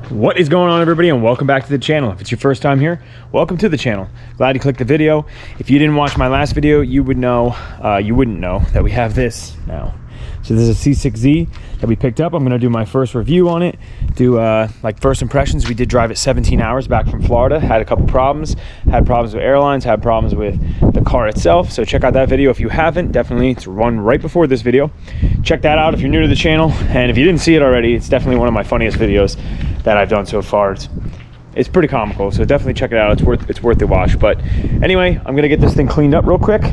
What is going on, everybody, and welcome back to the channel. If it's your first time here, welcome to the channel. Glad you clicked the video. If you didn't watch my last video, you wouldn't know that we have this now. So this is a C6Z that we picked up. I'm gonna do my first review on it, do like first impressions. We did drive it 17 hours back from Florida, had a couple problems, had problems with airlines, had problems with the car itself. So check out that video if you haven't. Definitely, it's one right before this video. Check that out if you're new to the channel, and if you didn't see it already, it's definitely one of my funniest videos that I've done so far. It's pretty comical, so definitely check it out. It's worth the watch. But anyway, I'm gonna get this thing cleaned up real quick,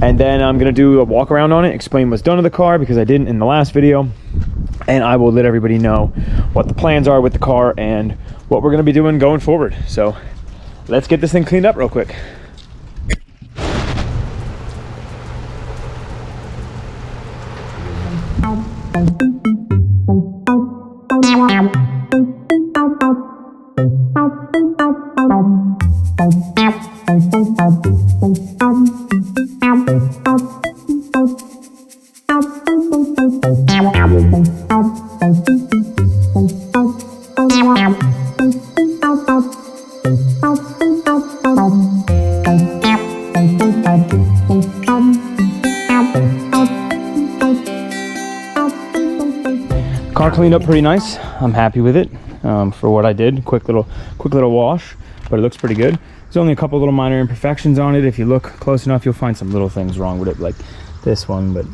and then I'm gonna do a walk around on it, explain what's done to the car because I didn't in the last video, and I will let everybody know what the plans are with the car and what we're gonna be doing going forward. So let's get this thing cleaned up real quick. Car cleaned up pretty nice. I'm happy with it for what I did. Quick little wash, but it looks pretty good. There's only a couple little minor imperfections on it. If you look close enough, you'll find some little things wrong with it, like this one, but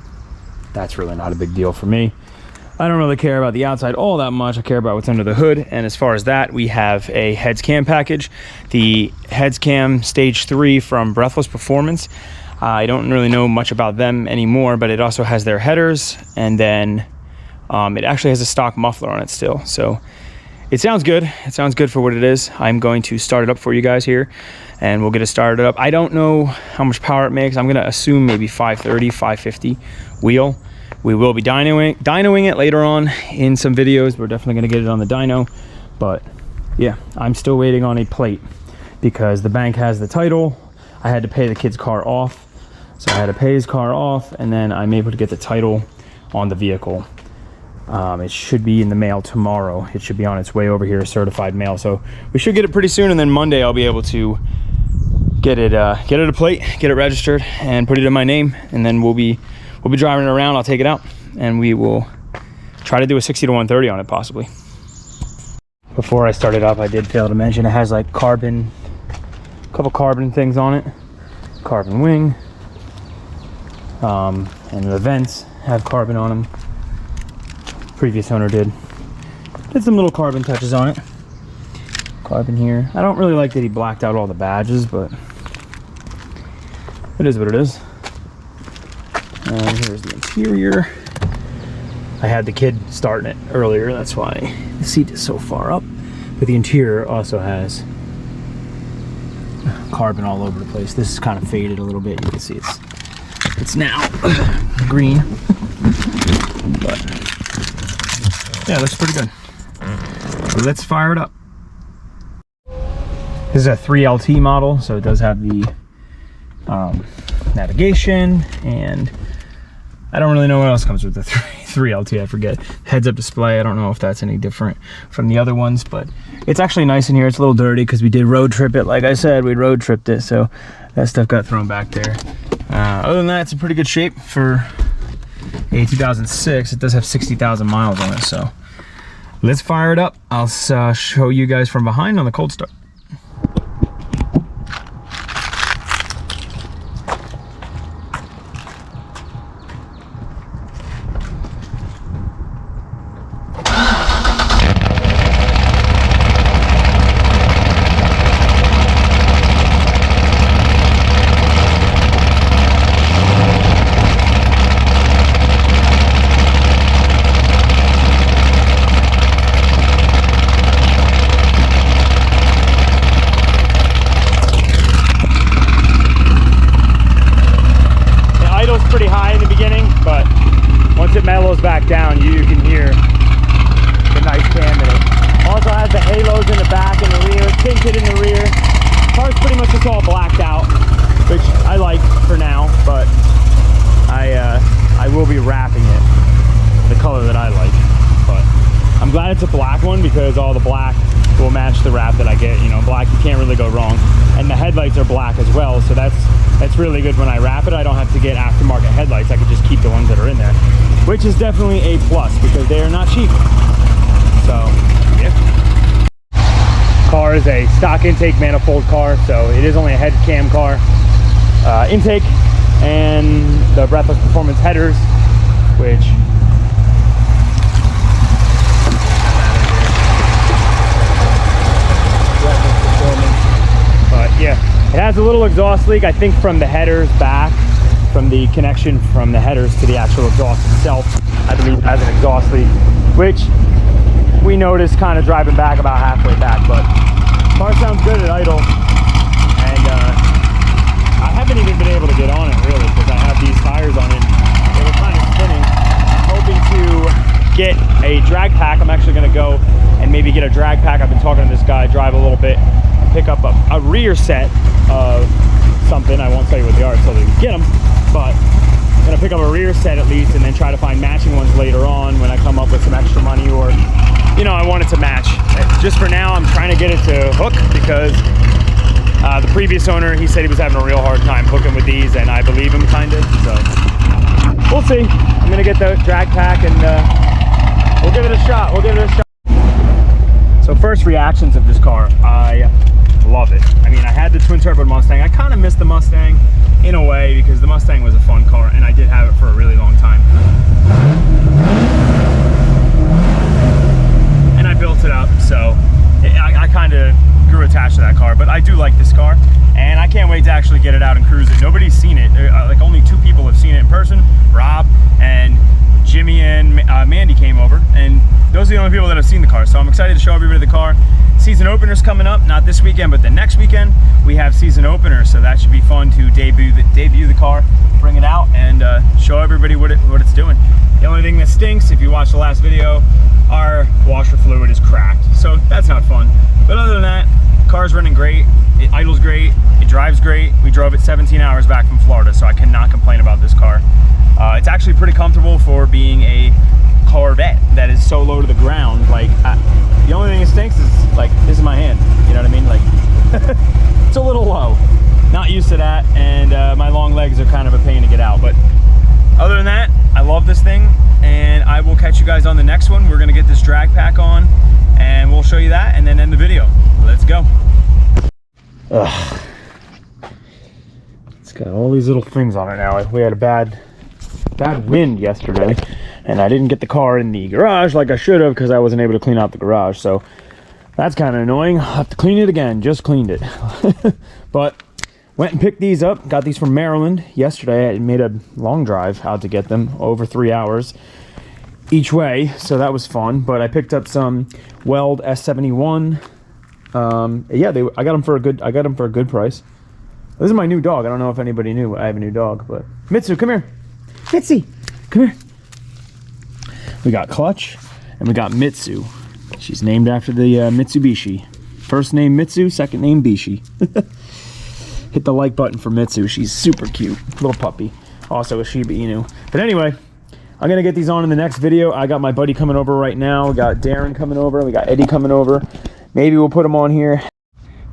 that's really not a big deal for me. I don't really care about the outside all that much. I care about what's under the hood. And as far as that, we have a heads cam package, the heads cam stage 3 from Breathless Performance. I don't really know much about them anymore, but it also has their headers, and then it actually has a stock muffler on it still. So it sounds good. It sounds good for what it is. I'm going to start it up for you guys here, and we'll get it started up. I don't know how much power it makes. I'm going to assume maybe 530, 550 wheel. We will be dynoing it later on in some videos. We're definitely going to get it on the dyno. But yeah, I'm still waiting on a plate because the bank has the title. I had to pay the kid's car off. So I had to pay his car off, and then I'm able to get the title on the vehicle. It should be in the mail tomorrow. It should be on its way over here, certified mail. So we should get it pretty soon, and then Monday I'll be able to get it a plate, get it registered, and put it in my name. And then we'll be driving it around. I'll take it out, and we will try to do a 60 to 130 on it possibly. Before I started up, I did fail to mention it has like a couple carbon things on it, carbon wing, and the vents have carbon on them. Previous owner did some little carbon touches on it. Carbon here. I don't really like that he blacked out all the badges, but it is what it is. And here's the interior. I had the kid starting it earlier, that's why the seat is so far up. But the interior also has carbon all over the place. This is kind of faded a little bit. You can see it's now green, but yeah, it looks pretty good. So let's fire it up. This is a 3LT model, so it does have the navigation, and I don't really know what else comes with the 3LT. I forget. Heads-up display. I don't know if that's any different from the other ones, but it's actually nice in here. It's a little dirty because we did road trip it. Like I said, we road tripped it, so that stuff got thrown back there. Other than that, it's in pretty good shape for a 2006. It does have 60,000 miles on it, so let's fire it up. I'll show you guys from behind on the cold start. one because all the black will match the wrap that I get. You know, black, you can't really go wrong. And the headlights are black as well, so that's really good. When I wrap it, I don't have to get aftermarket headlights. I can just keep the ones that are in there, which is definitely a plus because they are not cheap. So yeah. Car is a stock intake manifold car, so it is only a head cam car. Intake and the Breathless Performance headers, which yeah, it has a little exhaust leak, I think, from the headers back, from the connection from the headers to the actual exhaust itself. I believe it has an exhaust leak, which we noticed kind of driving back about halfway back, but car sounds good at idle. And I haven't even been able to get on it really because I have these tires on it. They were kind of spinning. I'm hoping to get a drag pack. I'm actually going to go and maybe get a drag pack. I've been talking to this guy, drive a little bit, pick up a rear set of something. I won't tell you what they are until you get them, but I'm gonna pick up a rear set at least and then try to find matching ones later on when I come up with some extra money, or you know, I want it to match. Just for now, I'm trying to get it to hook because the previous owner, he said he was having a real hard time hooking with these, and I believe him kind of, so we'll see. I'm gonna get the drag pack and we'll give it a shot. So first reactions of this car, I love it. I mean, I had the twin turbo Mustang. I kind of missed the Mustang in a way because the Mustang was a fun car and I did have it for a really long time. And I built it up, so I kind of grew attached to that car. But I do like this car and I can't wait to actually get it out and cruise it. Nobody's seen it. Like only 2 people have seen it in person, Rob and Jimmy, and Mandy came over, and those are the only people that have seen the car. So I'm excited to show everybody the car. Season opener's coming up, not this weekend, but the next weekend we have season openers, so that should be fun to debut the car, bring it out, and show everybody what it's doing. The only thing that stinks, if you watched the last video, our washer fluid is cracked, so that's not fun. But other than that, car's running great, it idles great, it drives great. We drove it 17 hours back from Florida, so I cannot complain about this car. It's actually pretty comfortable for being a Corvette that is so low to the ground. Like, the only thing that stinks is like this is my hand, you know what I mean? Like it's a little low, not used to that, and my long legs are kind of a pain to get out. But other than that, I love this thing, and I will catch you guys on the next one. We're gonna get this drag pack on and we'll show you that and then end the video. Let's go. Ugh. It's got all these little things on it now. We had a bad wind yesterday and I didn't get the car in the garage like I should have because I wasn't able to clean out the garage, so that's kind of annoying. I'll have to clean it again. Just cleaned it. But went and picked these up, got these from Maryland yesterday. I made a long drive out to get them, over 3 hours each way, so that was fun. But I picked up some Weld S71. Yeah, I got them for a good price. This is my new dog. I don't know if anybody knew I have a new dog, but Mitsu, come here. Mitzi, come here. We got Clutch and we got Mitsu. She's named after the Mitsubishi. First name Mitsu, second name Bishi. Hit the like button for Mitsu. She's super cute, little puppy. Also a Shiba Inu. But anyway, I'm gonna get these on in the next video. I got my buddy coming over right now. We got Darren coming over. We got Eddie coming over. Maybe we'll put them on here.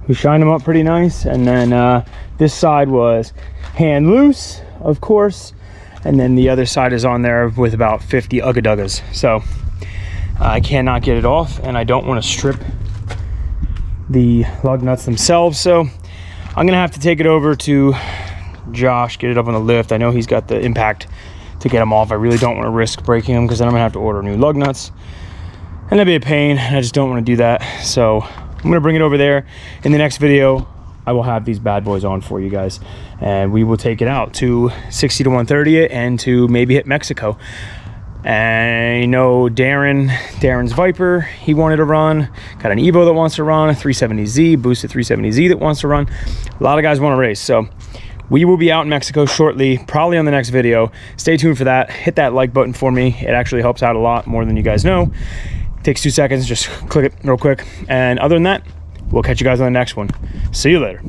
We shined them up pretty nice. And then this side was hand loose, of course. And then the other side is on there with about 50 Ugga-Duggas. So I cannot get it off, and I don't want to strip the lug nuts themselves. So I'm gonna have to take it over to Josh, get it up on the lift. I know he's got the impact to get them off. I really don't want to risk breaking them because then I'm gonna have to order new lug nuts, and that'd be a pain. I just don't want to do that. So I'm gonna bring it over there. In the next video, I will have these bad boys on for you guys, and we will take it out to 60 to 130 it and to maybe hit Mexico. And you know, Darren's Viper, he wanted to run. Got an Evo that wants to run, a 370Z, boosted 370Z that wants to run. A lot of guys want to race, so we will be out in Mexico shortly, probably on the next video. Stay tuned for that. Hit that like button for me. It actually helps out a lot more than you guys know. It takes 2 seconds, just click it real quick. And other than that, we'll catch you guys on the next one. See you later.